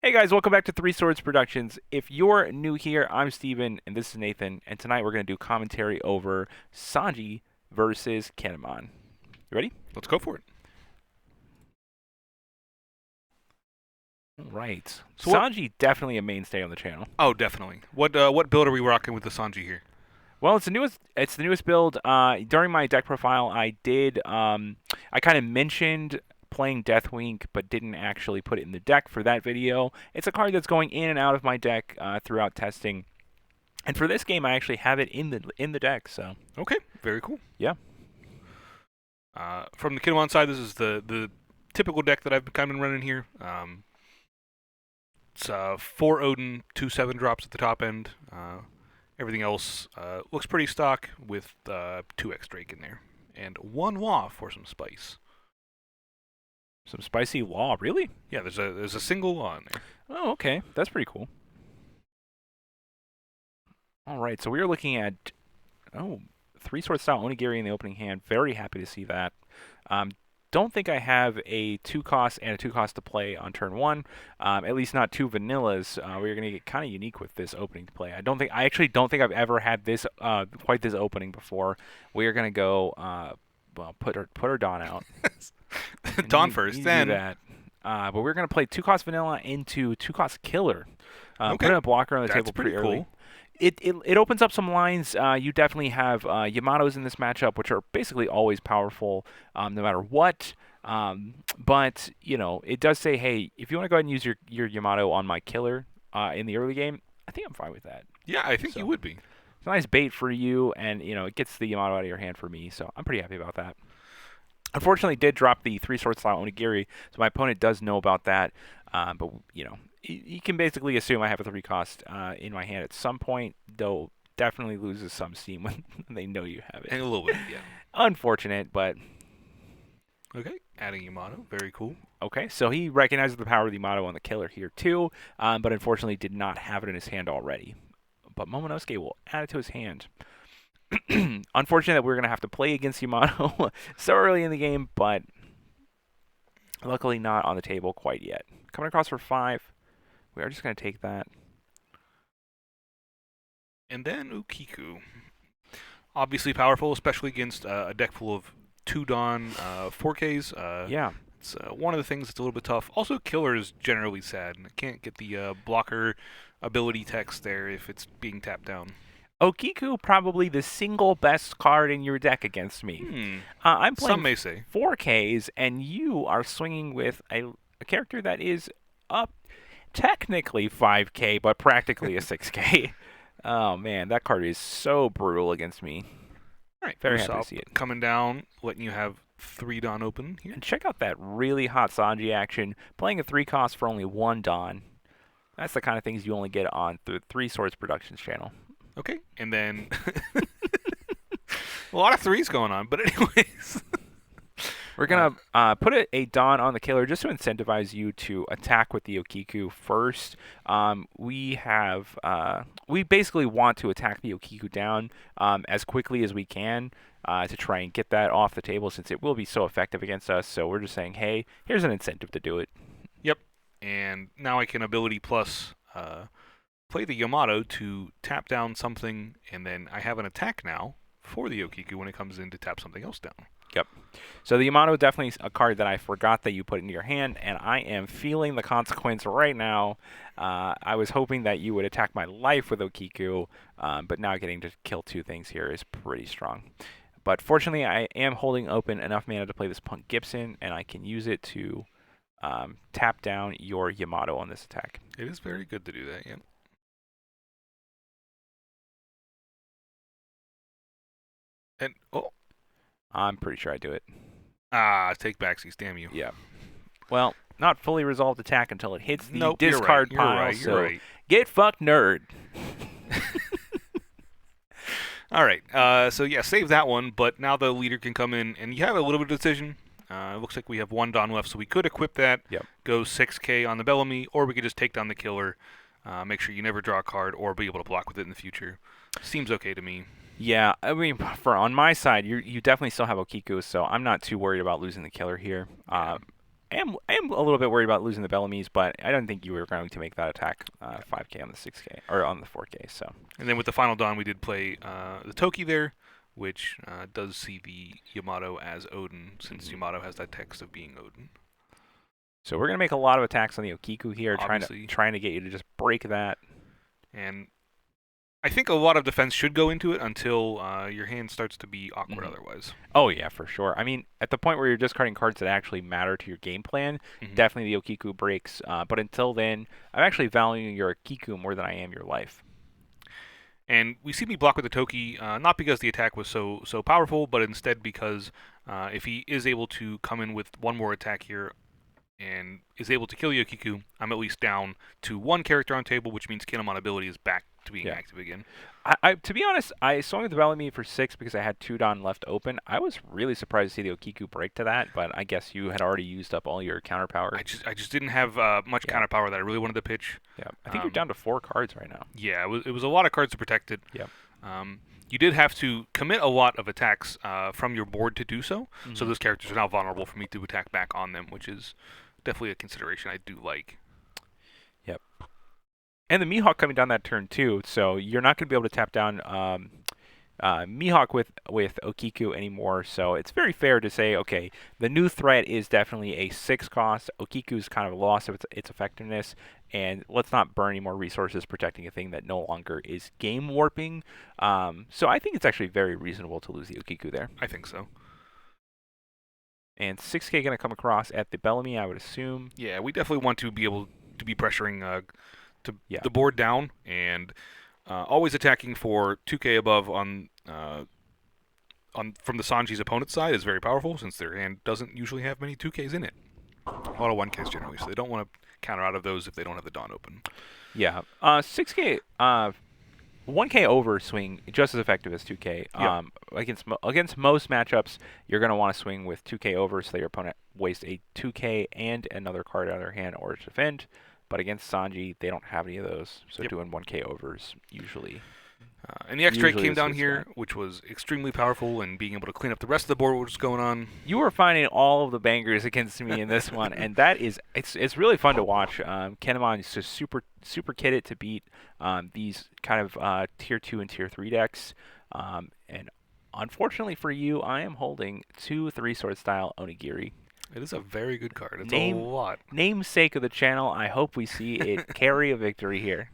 Hey guys, welcome back to Three Swords Productions. If you're new here, I'm Steven, and this is Nathan, and tonight we're going to do commentary over Sanji versus Kinnemon. You ready? Let's go for it. All right. So Sanji, definitely a mainstay on the channel. Oh, definitely. What build are we rocking with the Sanji here? Well, it's the newest build. During my deck profile, I kind of mentioned playing Deathwing, but didn't actually put it in the deck for that video. It's a card that's going in and out of my deck throughout testing. And for this game, I actually have it in the deck, so. Okay, very cool. Yeah. From the Kinnemon side, this is the typical deck that I've kind of been running here. It's 4 Odin, 2 7-drops at the top end. Everything else looks pretty stock with 2 X-Drake in there. And 1 Law for some spice. Some spicy law, really? Yeah, there's a single Law in there. Oh, okay. That's pretty cool. All right, so we are looking at, Three Sword style Onigiri in the opening hand. Very happy to see that. Don't think I have a 2-cost and a 2-cost to play on turn 1. At least not 2 vanillas. We're going to get kind of unique with this opening to play. I actually don't think I've ever had this quite this opening before. We are going to go, put our Dawn out. Dawn first, then. Do that. But we're going to play 2-cost vanilla into 2-cost killer. Okay. Put a blocker on the That's table pretty pretty early. cool. It opens up some lines. You definitely have Yamatos in this matchup, which are basically always powerful, no matter what. But it does say, hey, if you want to go ahead and use your Yamato on my killer in the early game, I think I'm fine with that. Yeah, I think you would be. It's a nice bait for you, and it gets the Yamato out of your hand for me, so I'm pretty happy about that. Unfortunately, did drop the 3-sword style Onigiri, so my opponent does know about that. But you can basically assume I have a 3-cost in my hand at some point, though definitely loses some steam when they know you have it. And a little bit, yeah. Unfortunate, but. Okay, adding Yamato, very cool. Okay, so he recognizes the power of the Yamato on the killer here too, but unfortunately did not have it in his hand already. But Momonosuke will add it to his hand. Unfortunate that we're going to have to play against Yamato so early in the game, but luckily not on the table quite yet. Coming across for 5. We are just going to take that. And then Ukiku. Obviously powerful, especially against a deck full of 2 Dawn 4Ks. Yeah. It's one of the things that's a little bit tough. Also, Killer is generally sad. I can't get the blocker ability text there if it's being tapped down. Okiku, probably the single best card in your deck against me. I'm playing Some may say 4Ks, and you are swinging with a character that is up technically 5K, but practically a 6K. Oh, man, that card is so brutal against me. All right, Very happy to see it. Coming down, letting you have 3 Dawn open here. And check out that really hot Sanji action. Playing a 3-cost for only 1 Dawn. That's the kind of things you only get on the 3 Swords Productions channel. Okay, and then a lot of 3s going on, but anyways. We're going to put a Dawn on the killer just to incentivize you to attack with the Okiku first. We basically want to attack the Okiku down as quickly as we can to try and get that off the table since it will be so effective against us. So we're just saying, hey, here's an incentive to do it. Yep, and now I can ability plus play the Yamato to tap down something, and then I have an attack now for the Okiku when it comes in to tap something else down. Yep. So the Yamato definitely a card that I forgot that you put into your hand, and I am feeling the consequence right now. I was hoping that you would attack my life with Okiku, but now getting to kill 2 things here is pretty strong. But fortunately, I am holding open enough mana to play this Punk Gibson, and I can use it to tap down your Yamato on this attack. It is very good to do that, yep. And, I'm pretty sure I do it. Take backsies, damn you. Yeah. Well, not fully resolved attack until it hits the Nope, discard you're right, pile. You're right. Get fucked, nerd. All right. So yeah, save that one. But now the leader can come in, and you have a little bit of decision. It looks like we have 1 Dawn left, so we could equip that. Yep. Go 6K on the Bellamy, or we could just take down the killer. Make sure you never draw a card, or be able to block with it in the future. Seems okay to me. Yeah, I mean, on my side, you definitely still have Okiku, so I'm not too worried about losing the killer here. I am a little bit worried about losing the Bellamy's, but I don't think you were going to make that attack 5K on the 6K or on the 4K. So And then with the final Dawn, we did play the Toki there, which does see the Yamato as Odin, since Yamato has that text of being Odin. so we're gonna make a lot of attacks on the Okiku here, Obviously. trying to get you to just break that. And I think a lot of defense should go into it until your hand starts to be awkward otherwise. Oh yeah, for sure. I mean, at the point where you're discarding cards that actually matter to your game plan, definitely the Okiku breaks. But until then, I'm actually valuing your Okiku more than I am your life. And we see me block with the Toki, not because the attack was so powerful, but instead because if he is able to come in with one more attack here and is able to kill Yokiku, I'm at least down to one character on table, which means Kinnemon ability is back to being active again. To be honest, I swung with the Bellamy for 6 because I had 2 Don left open. I was really surprised to see the Okiku break to that, but I guess you had already used up all your counter power. I just didn't have much counter power that I really wanted to pitch. Yeah, I think you're down to 4 cards right now. Yeah, it was a lot of cards to protect it. Yeah. You did have to commit a lot of attacks from your board to do so, so those characters are now vulnerable for me to attack back on them, which is definitely a consideration I do like. Yep. And the Mihawk coming down that turn too, so you're not going to be able to tap down Mihawk with Okiku anymore. So it's very fair to say, okay, the new threat is definitely a 6 cost. Okiku's kind of lost of its effectiveness, and let's not burn any more resources protecting a thing that no longer is game warping. So I think it's actually very reasonable to lose the Okiku there. I think so. And 6K going to come across at the Bellamy, I would assume. Yeah, we definitely want to be able to be pressuring Yeah. the board down and always attacking for 2K above on from the Sanji's opponent's side is very powerful, since their hand doesn't usually have many 2Ks in it. A lot of 1Ks generally, so they don't want to counter out of those if they don't have the Dawn open. Yeah. 6K, 1K over swing just as effective as 2K. Yeah. Against most matchups, you're going to want to swing with 2K over so that your opponent wastes a 2K and another card out of their hand or to defend. But against Sanji, they don't have any of those, so doing 1K overs usually. And the X-Ray came down here, which was extremely powerful, and being able to clean up the rest of the board, what was going on. You were finding all of the bangers against me in this one, and that is it's really fun to watch. Kinnemon is just super kitted to beat these kind of tier 2 and tier 3 decks. And unfortunately for you, I am holding 2 3-sword style Onigiri. It is a very good card. It's a lot. Namesake of the channel, I hope we see it carry a victory here.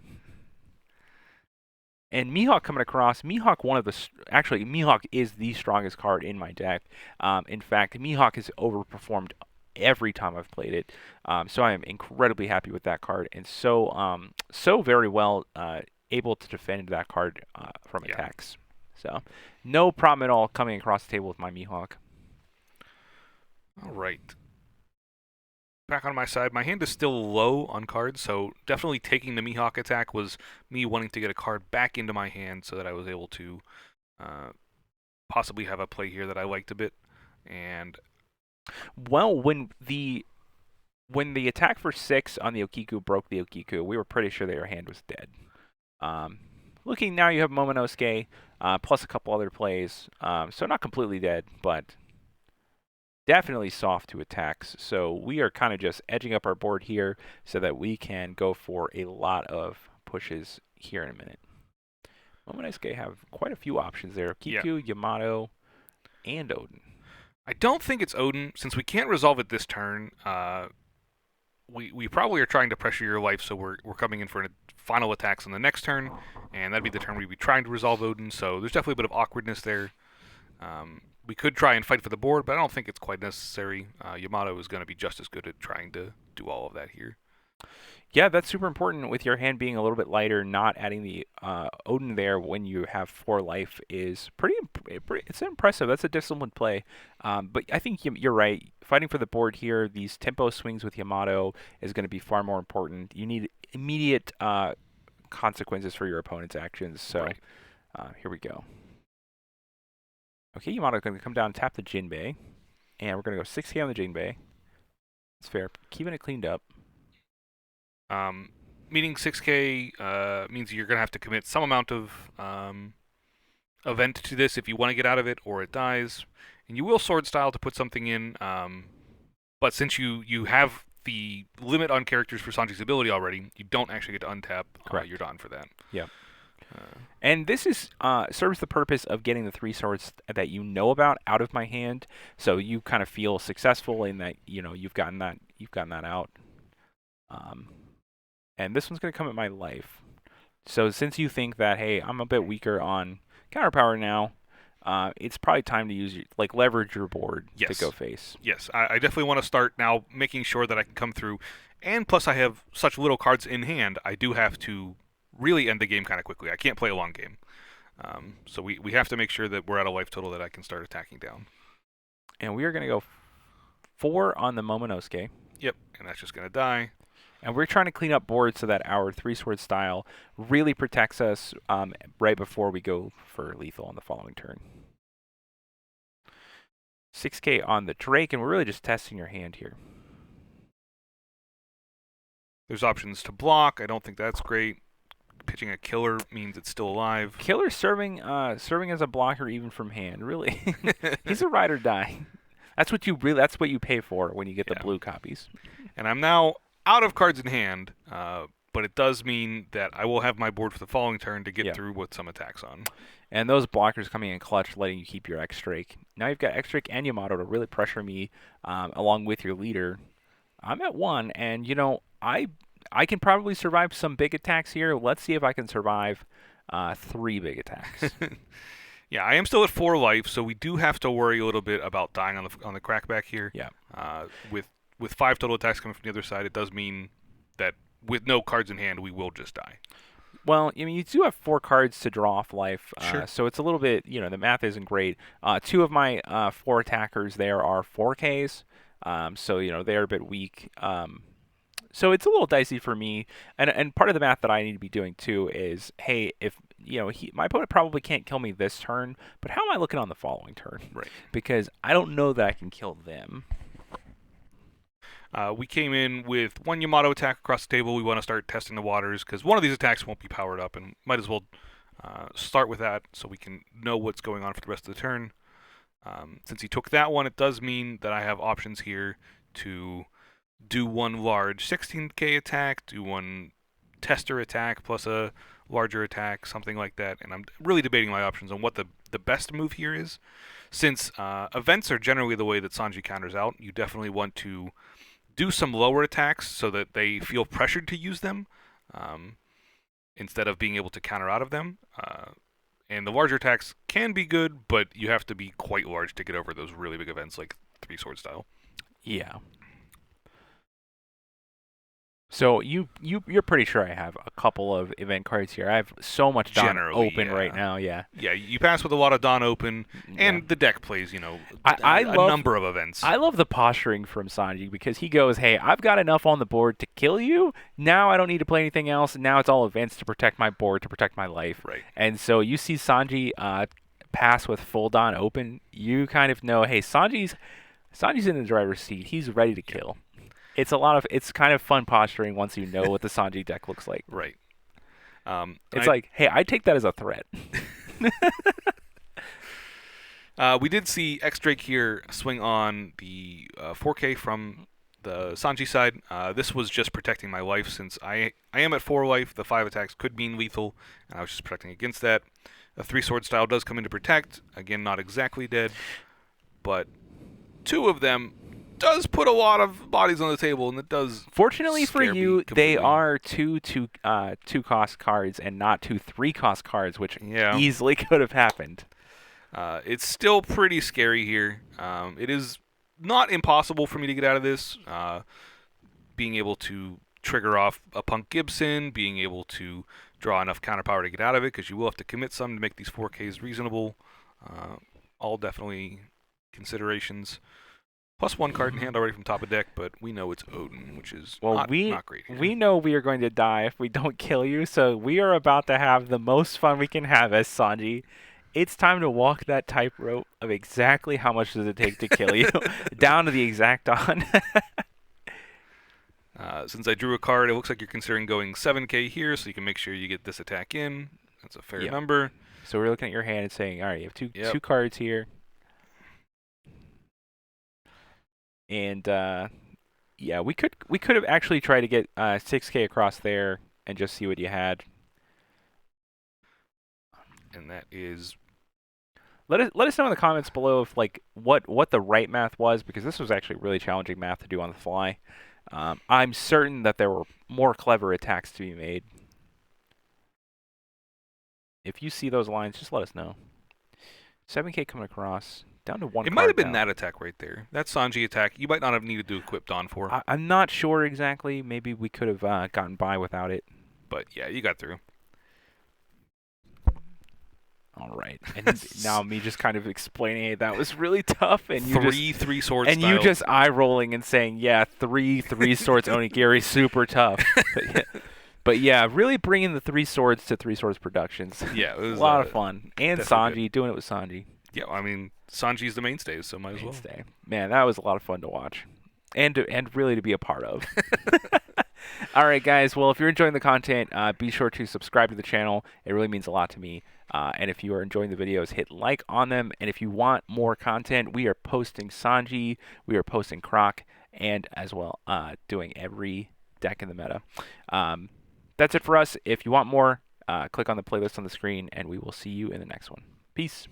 And Mihawk coming across, Mihawk is the strongest card in my deck. In fact, Mihawk has overperformed every time I've played it. So I am incredibly happy with that card, and so very well able to defend that card from attacks. So no problem at all coming across the table with my Mihawk. All right. Back on my side, my hand is still low on cards, so definitely taking the Mihawk attack was me wanting to get a card back into my hand so that I was able to possibly have a play here that I liked a bit. And well, when the attack for 6 on the Okiku broke the Okiku, we were pretty sure that your hand was dead. Looking now, you have Momonosuke plus a couple other plays, so not completely dead, but definitely soft to attacks. So we are kind of just edging up our board here so that we can go for a lot of pushes here in a minute. Momonosuke have quite a few options there. Kiku, Yamato, and Odin. I don't think it's Odin. Since we can't resolve it this turn, we probably are trying to pressure your life, so we're coming in for final attacks on the next turn, and that'd be the turn we'd be trying to resolve Odin, so there's definitely a bit of awkwardness there. We could try and fight for the board, but I don't think it's quite necessary. Yamato is going to be just as good at trying to do all of that here. Yeah, that's super important with your hand being a little bit lighter. Not adding the Odin there when you have 4 life is pretty it's impressive. That's a disciplined play. But I think you're right. Fighting for the board here, these tempo swings with Yamato is going to be far more important. You need immediate consequences for your opponent's actions. So here we go. Okay, Yamato going to come down and tap the Jinbei. And we're going to go 6K on the Jinbei. It's fair. Keeping it cleaned up. Meaning 6K means you're going to have to commit some amount of event to this if you want to get out of it, or it dies. And you will sword style to put something in, But since you have the limit on characters for Sanji's ability already, you don't actually get to untap your Correct. Don for that. Yep. Uh, And this is serves the purpose of getting the three swords that you know about out of my hand, so you kind of feel successful in that you've gotten that out. Um, and this one's gonna come at my life. So since you think that, hey, I'm a bit weaker on counter power now, it's probably time to use leverage your board to go yes, face. yes, I definitely want to start now making sure that I can come through. And plus, I have such little cards in hand. I do have to really end the game kind of quickly. I can't play a long game. So we have to make sure that we're at a life total that I can start attacking down. And we are gonna go 4 on the Momonosuke. Yep, and that's just gonna die. And we're trying to clean up boards so that our three sword style really protects us right before we go for lethal on the following turn. 6K on the Drake, and we're really just testing your hand here. There's options to block. I don't think that's great. Pitching a killer means it's still alive. Killer serving as a blocker even from hand. Really, he's a ride or die. That's what you pay for when you get the Yeah. blue copies. And I'm now out of cards in hand, but it does mean that I will have my board for the following turn to get Yeah. through with some attacks on. And those blockers coming in clutch, letting you keep your X Drake. Now you've got X Drake and Yamato to really pressure me, along with your leader. I'm at 1, and I can probably survive some big attacks here. Let's see if I can survive 3 big attacks. Yeah, I am still at 4 life, so we do have to worry a little bit about dying on the crackback here. Yeah. With 5 total attacks coming from the other side, it does mean that with no cards in hand, we will just die. Well, I mean, you do have 4 cards to draw off life, Sure. so it's a little bit, the math isn't great. 2 of my 4 attackers there are 4Ks, so they're a bit weak. So it's a little dicey for me, and part of the math that I need to be doing too is, hey, if my opponent probably can't kill me this turn, but how am I looking on the following turn? Right. Because I don't know that I can kill them. We came in with 1 Yamato attack across the table. We want to start testing the waters because one of these attacks won't be powered up, and might as well start with that so we can know what's going on for the rest of the turn. Since he took that one, it does mean that I have options here to do 1 large 16k attack, do 1 tester attack plus a larger attack, something like that. And I'm really debating my options on what the best move here is. Since events are generally the way that Sanji counters out, you definitely want to do some lower attacks so that they feel pressured to use them instead of being able to counter out of them. And the larger attacks can be good, but you have to be quite large to get over those really big events like 3 sword style. Yeah. So you're pretty sure I have a couple of event cards here. I have so much Dawn Generally, open yeah. right now. Yeah. Yeah, you pass with a lot of Dawn open, and Yeah. the deck plays, I a love number of events. I love the posturing from Sanji because he goes, "Hey, I've got enough on the board to kill you. Now I don't need to play anything else. Now it's all events to protect my board, to protect my life." Right. And so you see Sanji pass with full Dawn open. You kind of know, hey, Sanji's in the driver's seat. He's ready to kill. It's kind of fun posturing once you know what the Sanji deck looks like. Right. It's like, hey, I take that as a threat. We did see X Drake here swing on the 4K from the Sanji side. This was just protecting my life since I am at 4 life. The 5 attacks could mean lethal, and I was just protecting against that. A 3 sword style does come in to protect. Again, not exactly dead, but 2 of them does put a lot of bodies on the table, and it does. Fortunately for scare me you, they completely. are two cost cards and not 2 3-cost cards, which Yeah. easily could have happened. It's still pretty scary here. It is not impossible for me to get out of this. Being able to trigger off a Punk Gibson, being able to draw enough counter power to get out of it, because you will have to commit some to make these 4Ks reasonable. All definitely considerations. Plus 1 card in hand already from top of deck, but we know it's Odin, which is not great here. We know we are going to die if we don't kill you, so we are about to have the most fun we can have as Sanji. It's time to walk that tightrope of exactly how much does it take to kill you, down to the exact on. Since I drew a card, it looks like you're considering going 7k here, so you can make sure you get this attack in. That's a fair Yep. number. So we're looking at your hand and saying, all right, you have Yep. two cards here. And yeah, we could have actually tried to get 6K across there and just see what you had. And that is Let us know in the comments below if like what the right math was, because this was actually really challenging math to do on the fly. I'm certain that there were more clever attacks to be made. If you see those lines, just let us know. 7K coming across, down to one it might have card been now. that attack right there. That Sanji attack. You might not have needed to equip Dawn for. I'm not sure exactly. Maybe we could have gotten by without it. But yeah, you got through. All right, and now me just kind of explaining, hey, that was really tough, and you just three swords. and you just eye rolling and saying, yeah, three swords onigiri, super tough. But yeah, really bringing the three swords to Three Swords Productions. Yeah, it was a lot of fun, and definitely Sanji doing it with Sanji. Yeah, I mean Sanji's the mainstay, so might as well. Mainstay. Man, that was a lot of fun to watch, and really to be a part of. All right, guys. Well, if you're enjoying the content, be sure to subscribe to the channel. It really means a lot to me. And if you are enjoying the videos, hit like on them. And if you want more content, we are posting Sanji, we are posting Croc, and as well doing every deck in the meta. That's it for us. If you want more, click on the playlist on the screen, and we will see you in the next one. Peace.